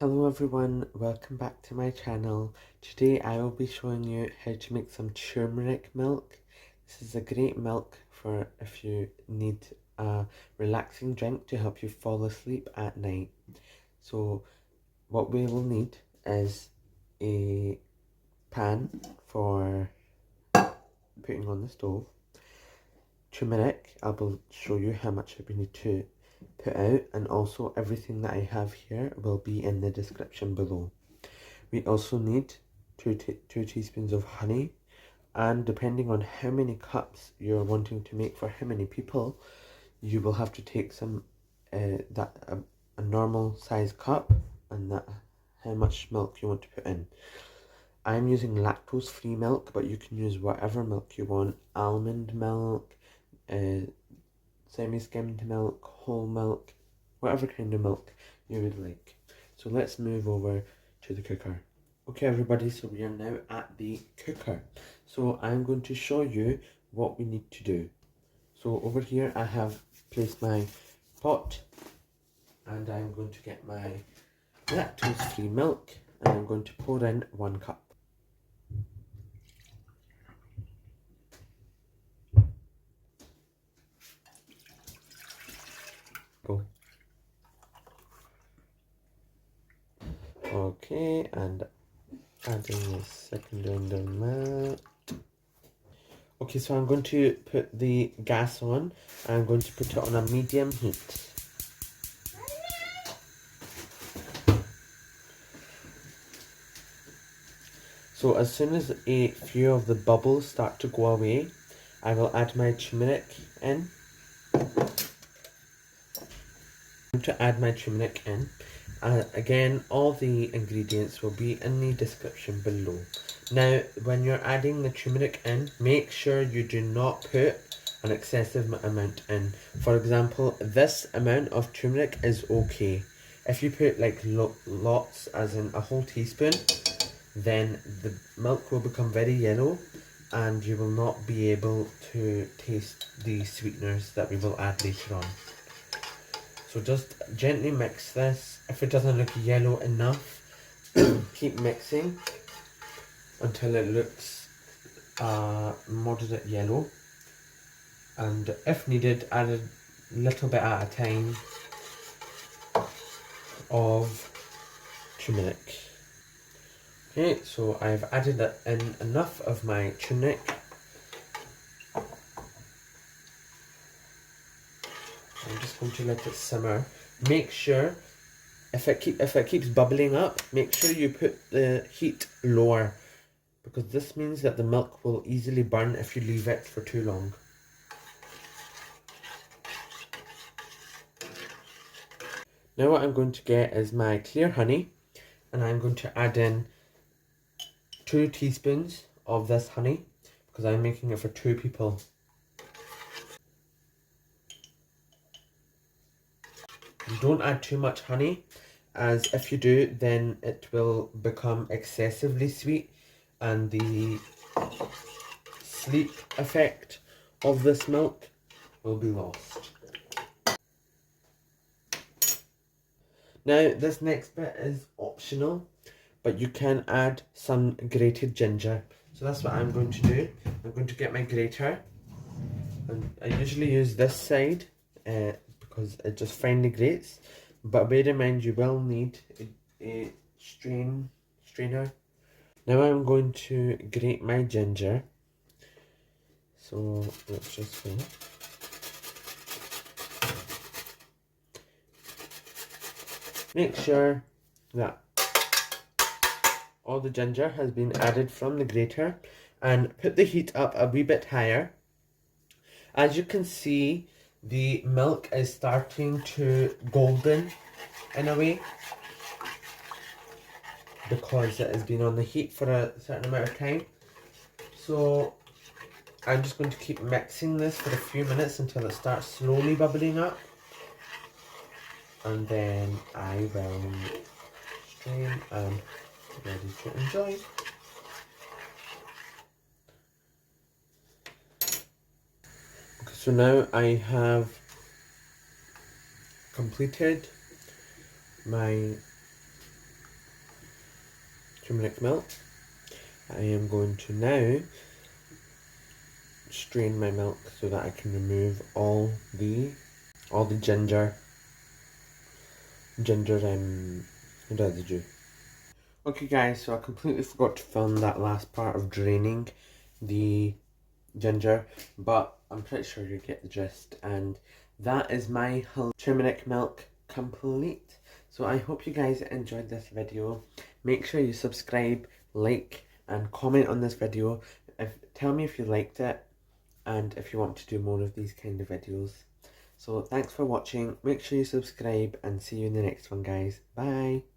Hello everyone, welcome back to my channel. Today I will be showing you how to make some turmeric milk. This is a great milk for if you need a relaxing drink to help you fall asleep at night. So what we will need is a pan for putting on the stove. Turmeric, I will show you how much we need to put out, and also everything that I have here will be in the description below. We also need two teaspoons of honey, and depending on how many cups you're wanting to make for how many people, you will have to take some a normal size cup and that how much milk you want to put in. I'm using lactose free milk, but you can use whatever milk you want: almond milk, semi-skimmed milk, whole milk, whatever kind of milk you would like. So let's move over to the cooker. Okay everybody, so we are now at the cooker. So I'm going to show you what we need to do. So over here I have placed my pot, and I'm going to get my lactose free milk, and I'm going to pour in 1 cup. Go. Okay, and adding a second round of that. Okay, so I'm going to put the gas on. I'm going to put it on a medium heat. So as soon as a few of the bubbles start to go away, I will add my turmeric in. To add my turmeric in. Again, all the ingredients will be in the description below. Now, when you're adding the turmeric in, make sure you do not put an excessive amount in. For example, this amount of turmeric is okay. If you put like lots, as in a whole teaspoon, then the milk will become very yellow and you will not be able to taste the sweeteners that we will add later on. So just gently mix this. If it doesn't look yellow enough, keep mixing until it looks moderate yellow. And if needed, add a little bit at a time of turmeric. Okay, so I've added in enough of my turmeric. I'm just going to let it simmer. Make sure, if it keeps bubbling up, make sure you put the heat lower, because this means that the milk will easily burn if you leave it for too long. Now what I'm going to get is my clear honey, and I'm going to add in 2 teaspoons of this honey, because I'm making it for 2 people. Don't add too much honey, as if you do, then it will become excessively sweet and the sleep effect of this milk will be lost. Now this next bit is optional, but you can add some grated ginger. So that's what I'm going to do. I'm going to get my grater, and I usually use this side because it just finely grates, but bear in mind you will need a strainer. Now I'm going to grate my ginger. So let's just wait. Make sure that all the ginger has been added from the grater, and put the heat up a wee bit higher. As you can see, the milk is starting to golden in a way, because it has been on the heat for a certain amount of time. So I'm just going to keep mixing this for a few minutes until it starts slowly bubbling up, and then I will strain and ready to enjoy. Okay, so now I have completed my turmeric milk. I am going to now strain my milk so that I can remove all the ginger residue. Okay guys, so I completely forgot to film that last part of draining the ginger, but I'm pretty sure you get the gist, and that is my turmeric milk complete. So I hope you guys enjoyed this video. Make sure you subscribe, like and comment on this video. Tell me if you liked it and if you want to do more of these kind of videos. So thanks for watching, make sure you subscribe and see you in the next one guys. Bye!